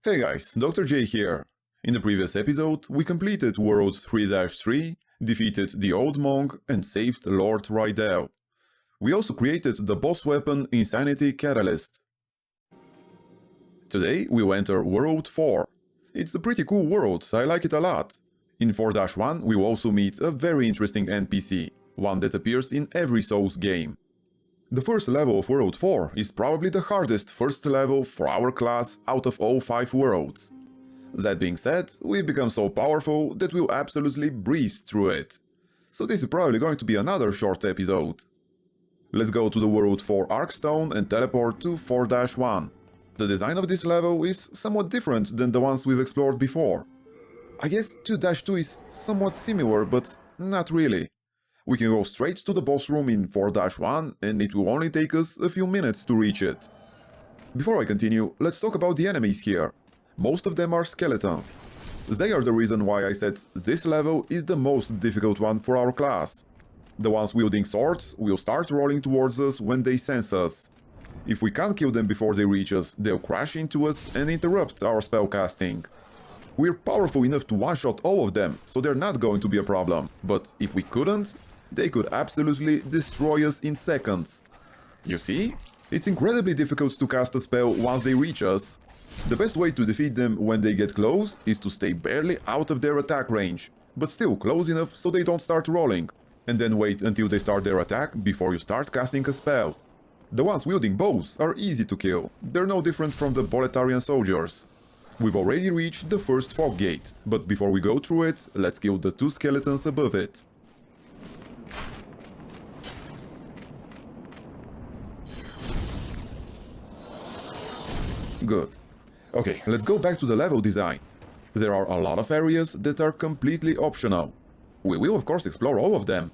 Hey guys, Dr. J here. In the previous episode, we completed World 3-3, defeated the Old Monk and saved Lord Rydell. We also created the boss weapon Insanity Catalyst. Today we will enter World 4. It's a pretty cool world, I like it a lot. In 4-1 we will also meet a very interesting NPC, one that appears in every Souls game. The first level of World 4 is probably the hardest first level for our class out of all 5 worlds. That being said, we've become so powerful that we'll absolutely breeze through it. So this is probably going to be another short episode. Let's go to the World 4 Arkstone and teleport to 4-1. The design of this level is somewhat different than the ones we've explored before. I guess 2-2 is somewhat similar, but not really. We can go straight to the boss room in 4-1 and it will only take us a few minutes to reach it. Before I continue, let's talk about the enemies here. Most of them are skeletons. They are the reason why I said this level is the most difficult one for our class. The ones wielding swords will start rolling towards us when they sense us. If we can't kill them before they reach us, they'll crash into us and interrupt our spellcasting. We're powerful enough to one-shot all of them, so they're not going to be a problem, but if we couldn't, they could absolutely destroy us in seconds. You see? It's incredibly difficult to cast a spell once they reach us. The best way to defeat them when they get close is to stay barely out of their attack range, but still close enough so they don't start rolling, and then wait until they start their attack before you start casting a spell. The ones wielding bows are easy to kill, they're no different from the Boletarian soldiers. We've already reached the first fog gate, but before we go through it, let's kill the 2 skeletons above it. Good. Okay, let's go back to the level design. There are a lot of areas that are completely optional. We will of course explore all of them.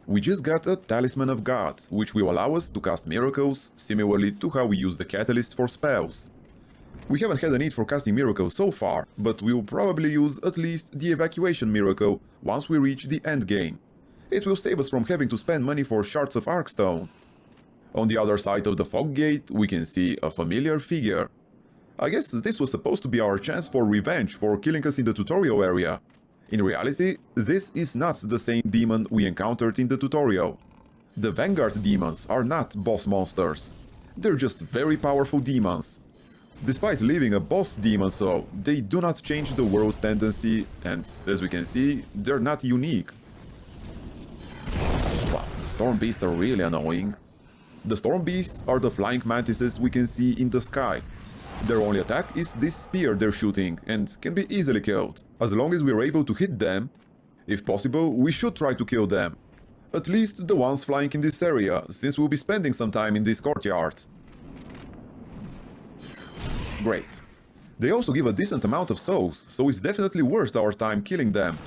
We just got a Talisman of God, which will allow us to cast miracles, similarly to how we use the Catalyst for spells. We haven't had a need for casting miracles so far, but we will probably use at least the Evacuation Miracle once we reach the end game. It will save us from having to spend money for Shards of Arkstone. On the other side of the fog gate, we can see a familiar figure. I guess this was supposed to be our chance for revenge for killing us in the tutorial area. In reality, this is not the same demon we encountered in the tutorial. The Vanguard demons are not boss monsters. They're just very powerful demons. Despite leaving a boss demon so, they do not change the world tendency and, as we can see, they're not unique. Wow, the storm beasts are really annoying. The storm beasts are the flying mantises we can see in the sky. Their only attack is this spear they're shooting and can be easily killed, as long as we're able to hit them. If possible, we should try to kill them. At least the ones flying in this area, since we'll be spending some time in this courtyard. Great. They also give a decent amount of souls, so it's definitely worth our time killing them.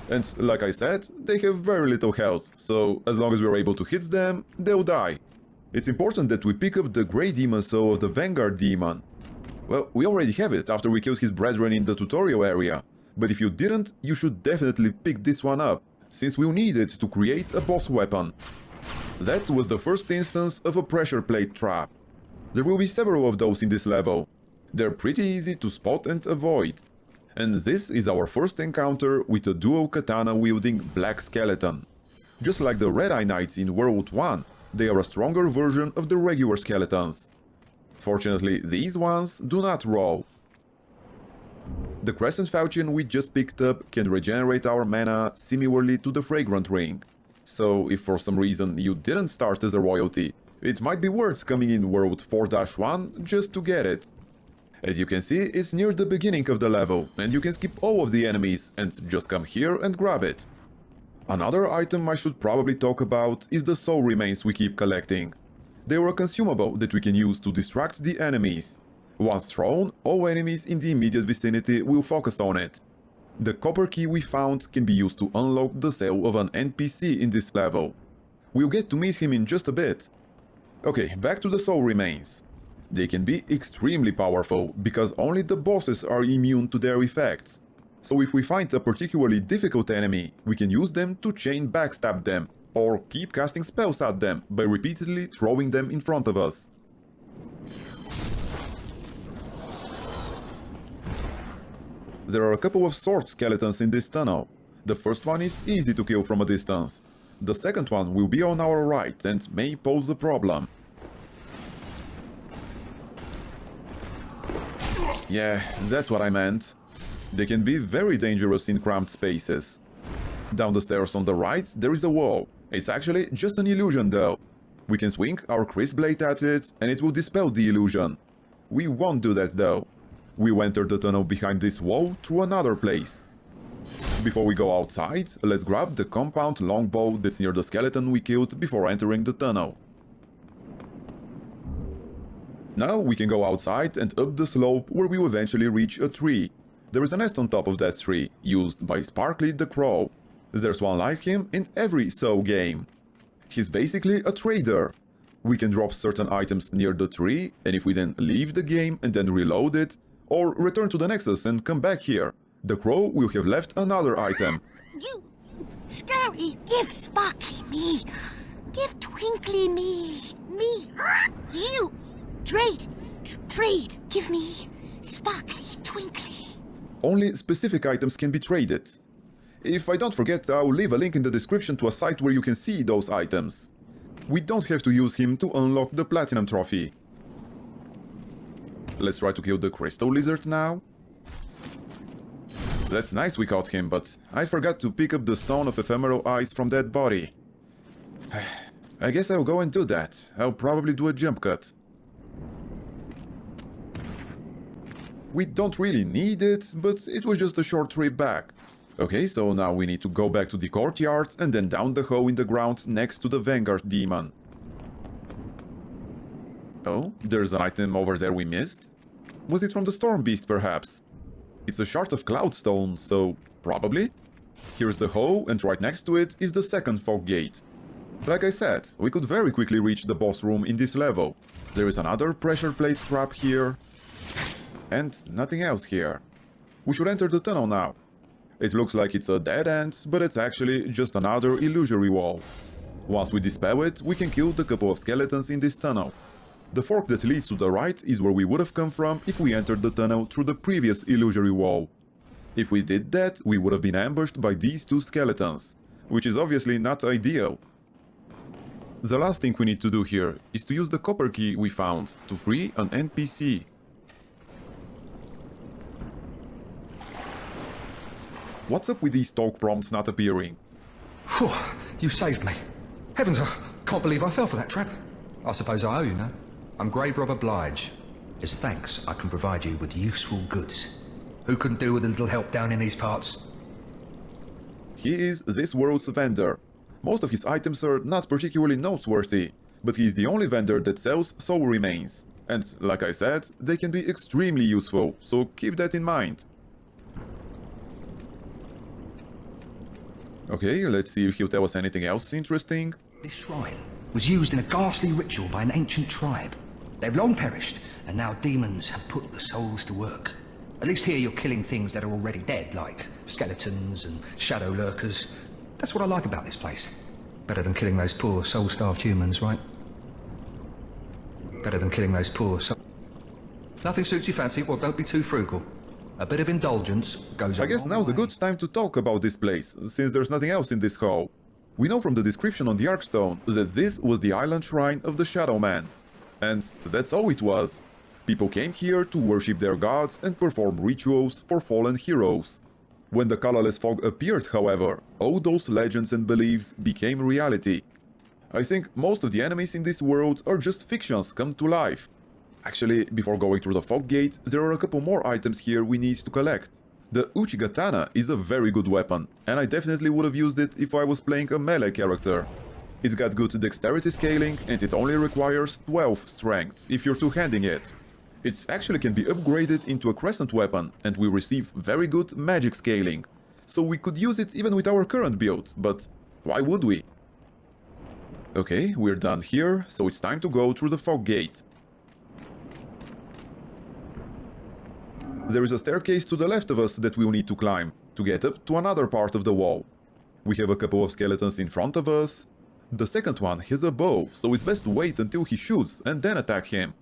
And like I said, they have very little health, so as long as we're able to hit them, they'll die. It's important that we pick up the Grey Demon Soul of the Vanguard Demon. Well, we already have it after we killed his brethren in the tutorial area, but if you didn't, you should definitely pick this one up, since we'll need it to create a boss weapon. That was the first instance of a pressure plate trap. There will be several of those in this level. They're pretty easy to spot and avoid. And this is our first encounter with a dual katana wielding black skeleton. Just like the Red Eye Knights in World 1, they are a stronger version of the regular skeletons. Fortunately, these ones do not roll. The Crescent Falchion we just picked up can regenerate our mana similarly to the Fragrant Ring. So if for some reason you didn't start as a royalty, it might be worth coming in World 4-1 just to get it. As you can see, it's near the beginning of the level, and you can skip all of the enemies and just come here and grab it. Another item I should probably talk about is the soul remains we keep collecting. They are a consumable that we can use to distract the enemies. Once thrown, all enemies in the immediate vicinity will focus on it. The copper key we found can be used to unlock the cell of an NPC in this level. We'll get to meet him in just a bit. Okay, back to the soul remains. They can be extremely powerful, because only the bosses are immune to their effects. So if we find a particularly difficult enemy, we can use them to chain backstab them, or keep casting spells at them by repeatedly throwing them in front of us. There are a couple of sword skeletons in this tunnel. The first one is easy to kill from a distance. The second one will be on our right and may pose a problem. Yeah, that's what I meant. They can be very dangerous in cramped spaces. Down the stairs on the right, there is a wall. It's actually just an illusion though. We can swing our crisp blade at it and it will dispel the illusion. We won't do that though. We'll enter the tunnel behind this wall through another place. Before we go outside, let's grab the compound longbow that's near the skeleton we killed before entering the tunnel. Now we can go outside and up the slope where we will eventually reach a tree. There is a nest on top of that tree, used by Sparkly the Crow. There's one like him in every Saw game. He's basically a trader. We can drop certain items near the tree, and if we then leave the game and then reload it, or return to the Nexus and come back here, the Crow will have left another item. You, Scary, give Sparkly me. Give Twinkly me. You, trade, give me Sparkly, Twinkly. Only specific items can be traded. If I don't forget, I'll leave a link in the description to a site where you can see those items. We don't have to use him to unlock the Platinum Trophy. Let's try to kill the Crystal Lizard now. That's nice we caught him, but I forgot to pick up the Stone of Ephemeral Eyes from that body. I guess I'll go and do that. I'll probably do a jump cut. We don't really need it, but it was just a short trip back. Okay, so now we need to go back to the courtyard and then down the hole in the ground next to the Vanguard Demon. Oh, there's an item over there we missed. Was it from the Storm Beast, perhaps? It's a shard of Cloudstone, so probably. Here's the hole, and right next to it is the second fog gate. Like I said, we could very quickly reach the boss room in this level. There is another pressure plate trap here. And nothing else here. We should enter the tunnel now. It looks like it's a dead end, but it's actually just another illusory wall. Once we dispel it, we can kill the couple of skeletons in this tunnel. The fork that leads to the right is where we would have come from if we entered the tunnel through the previous illusory wall. If we did that, we would have been ambushed by these two skeletons, which is obviously not ideal. The last thing we need to do here is to use the copper key we found to free an NPC. What's up with these talk prompts not appearing? Whew, you saved me. Heavens, I can't believe I fell for that trap. I suppose I owe you now. I'm Grave Robber Blige. As thanks, I can provide you with useful goods. Who couldn't do with a little help down in these parts? He is this world's vendor. Most of his items are not particularly noteworthy, but he is the only vendor that sells soul remains. And, like I said, they can be extremely useful, so keep that in mind. Okay, let's see if he'll tell us anything else interesting. This shrine was used in a ghastly ritual by an ancient tribe. They've long perished, and now demons have put the souls to work. At least here you're killing things that are already dead, like skeletons and shadow lurkers. That's what I like about this place. Better than killing those poor soul-starved humans, right? Better than killing those poor soul... Nothing suits your fancy? Well, don't be too frugal. A bit of indulgence goes I guess now's a good time to talk about this place, since there's nothing else in this hall. We know from the description on the Arkstone that this was the island shrine of the Shadow Man. And that's all it was. People came here to worship their gods and perform rituals for fallen heroes. When the colorless fog appeared, however, all those legends and beliefs became reality. I think most of the enemies in this world are just fictions come to life. Actually, before going through the fog gate, there are a couple more items here we need to collect. The Uchigatana is a very good weapon, and I definitely would have used it if I was playing a melee character. It's got good dexterity scaling, and it only requires 12 strength if you're two-handing it. It actually can be upgraded into a crescent weapon, and will receive very good magic scaling. So we could use it even with our current build, but why would we? Okay, we're done here, so it's time to go through the fog gate. There is a staircase to the left of us that we'll need to climb, to get up to another part of the wall. We have a couple of skeletons in front of us. The second one has a bow, so it's best to wait until he shoots and then attack him.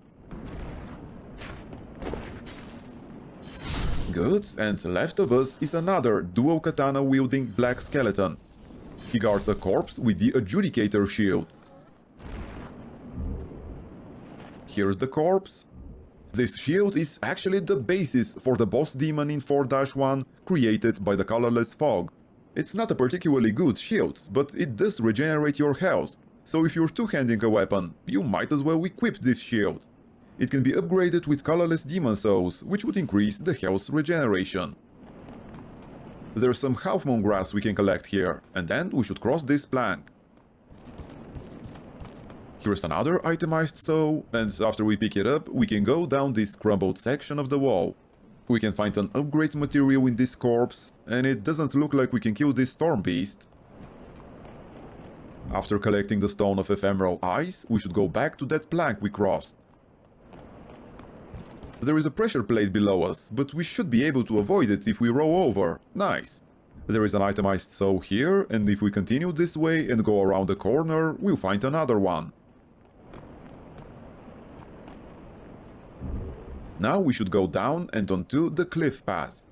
Good, and left of us is another dual katana wielding black skeleton. He guards a corpse with the Adjudicator shield. Here's the corpse. This shield is actually the basis for the boss demon in 4-1 created by the colorless fog. It's not a particularly good shield, but it does regenerate your health, so if you're two-handing a weapon, you might as well equip this shield. It can be upgraded with colorless demon souls, which would increase the health regeneration. There's some half-moon grass we can collect here, and then we should cross this plank. Here's another itemized soul, and after we pick it up, we can go down this crumbled section of the wall. We can find an upgrade material in this corpse, and it doesn't look like we can kill this storm beast. After collecting the Stone of Ephemeral Eyes, we should go back to that plank we crossed. There is a pressure plate below us, but we should be able to avoid it if we roll over. Nice. There is an itemized soul here, and if we continue this way and go around the corner, we'll find another one. Now we should go down and onto the cliff path.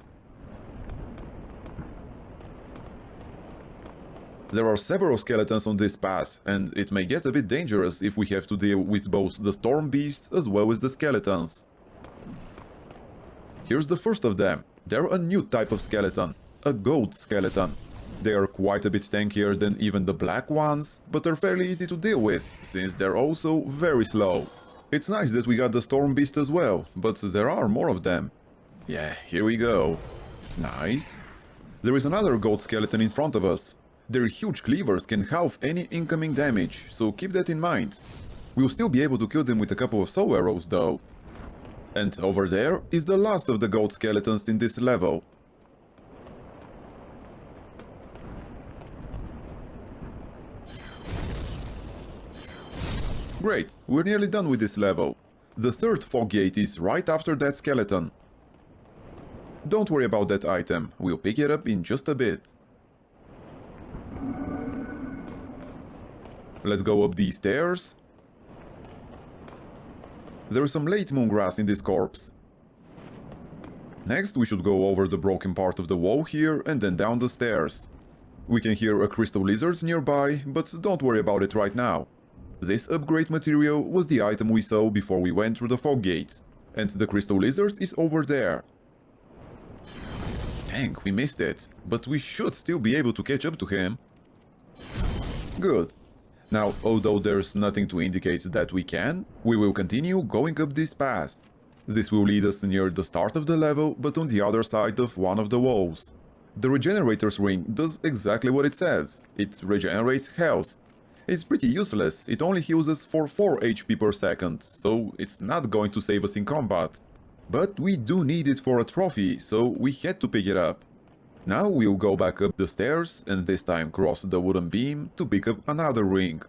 There are several skeletons on this path, and it may get a bit dangerous if we have to deal with both the storm beasts as well as the skeletons. Here's the first of them. They're a new type of skeleton, a gold skeleton. They are quite a bit tankier than even the black ones, but are fairly easy to deal with, since they're also very slow. It's nice that we got the storm beast as well, but there are more of them. Yeah, here we go. Nice. There is another gold skeleton in front of us. Their huge cleavers can halve any incoming damage, so keep that in mind. We'll still be able to kill them with a couple of soul arrows though. And over there is the last of the gold skeletons in this level. Great, we're nearly done with this level. The third fog gate is right after that skeleton. Don't worry about that item, we'll pick it up in just a bit. Let's go up these stairs. There is some late moon grass in this corpse. Next we should go over the broken part of the wall here and then down the stairs. We can hear a crystal lizard nearby, but don't worry about it right now. This upgrade material was the item we saw before we went through the fog gate, and the crystal lizard is over there. Dang, we missed it, but we should still be able to catch up to him. Good. Now, although there's nothing to indicate that we can, we will continue going up this path. This will lead us near the start of the level, but on the other side of one of the walls. The Regenerator's Ring does exactly what it says. It regenerates health. It's pretty useless, it only heals us for 4 HP per second, so it's not going to save us in combat. But we do need it for a trophy, so we had to pick it up. Now we'll go back up the stairs and this time cross the wooden beam to pick up another ring.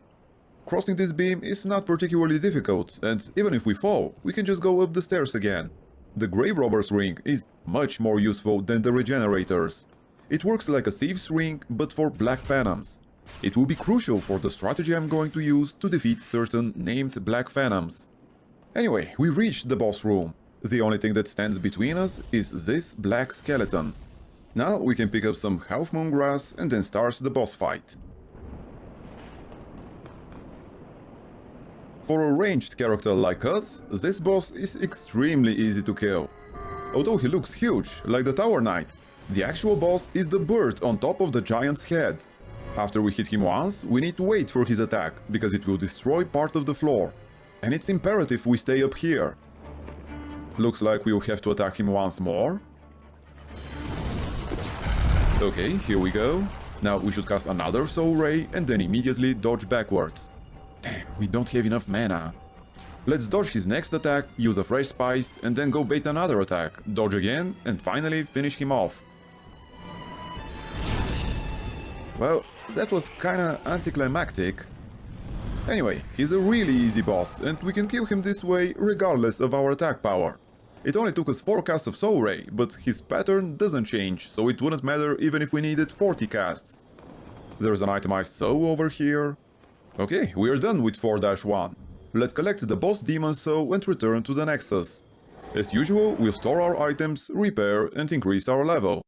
Crossing this beam is not particularly difficult, and even if we fall, we can just go up the stairs again. The Grave Robber's Ring is much more useful than the Regenerators. It works like a Thief's Ring, but for Black Phantoms. It will be crucial for the strategy I'm going to use to defeat certain named Black Phantoms. Anyway, we reached the boss room. The only thing that stands between us is this black skeleton. Now we can pick up some half-moon grass and then start the boss fight. For a ranged character like us, this boss is extremely easy to kill. Although he looks huge, like the Tower Knight, the actual boss is the bird on top of the giant's head. After we hit him once, we need to wait for his attack, because it will destroy part of the floor. And it's imperative we stay up here. Looks like we'll have to attack him once more. Okay, here we go. Now we should cast another Soul Ray and then immediately dodge backwards. Damn, we don't have enough mana. Let's dodge his next attack, use a fresh spice, and then go bait another attack, dodge again, and finally finish him off. Well, that was kinda anticlimactic. Anyway, he's a really easy boss, and we can kill him this way regardless of our attack power. It only took us 4 casts of Soul Ray, but his pattern doesn't change, so it wouldn't matter even if we needed 40 casts. There's an itemized soul over here. Okay, we're done with 4-1. Let's collect the boss demon soul and return to the Nexus. As usual, we'll store our items, repair and increase our level.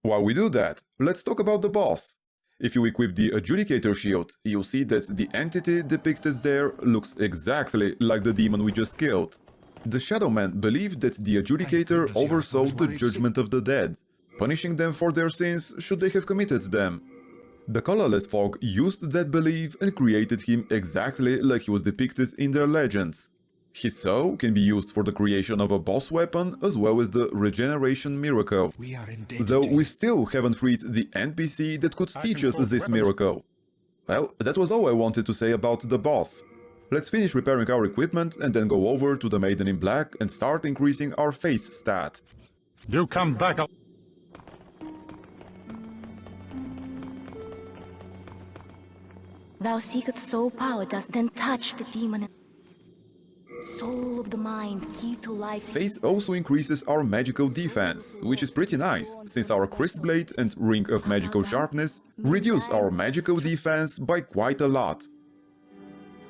While we do that, let's talk about the boss. If you equip the Adjudicator shield, you'll see that the entity depicted there looks exactly like the demon we just killed. The Shadow Man believed that the Adjudicator oversaw the judgment of the dead, punishing them for their sins should they have committed them. The colorless fog used that belief and created him exactly like he was depicted in their legends. His soul can be used for the creation of a boss weapon as well as the regeneration miracle, though we still haven't freed the NPC that could teach us this miracle. Well, that was all I wanted to say about the boss. Let's finish repairing our equipment and then go over to the Maiden in Black and start increasing our faith stat. You come back. Thou seeketh soul power, dost then touch the demon. Soul of the mind, key to life's... Faith also increases our magical defense, which is pretty nice, since our Crystal Blade and Ring of Magical Sharpness reduce our magical defense by quite a lot.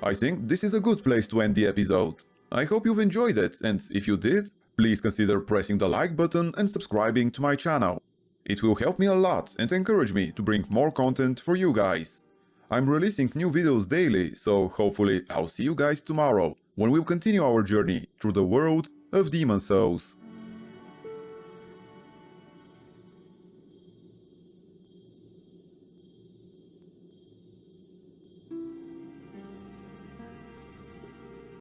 I think this is a good place to end the episode. I hope you've enjoyed it, and if you did, please consider pressing the like button and subscribing to my channel. It will help me a lot and encourage me to bring more content for you guys. I'm releasing new videos daily, so hopefully I'll see you guys tomorrow, when we'll continue our journey through the world of Demon Souls.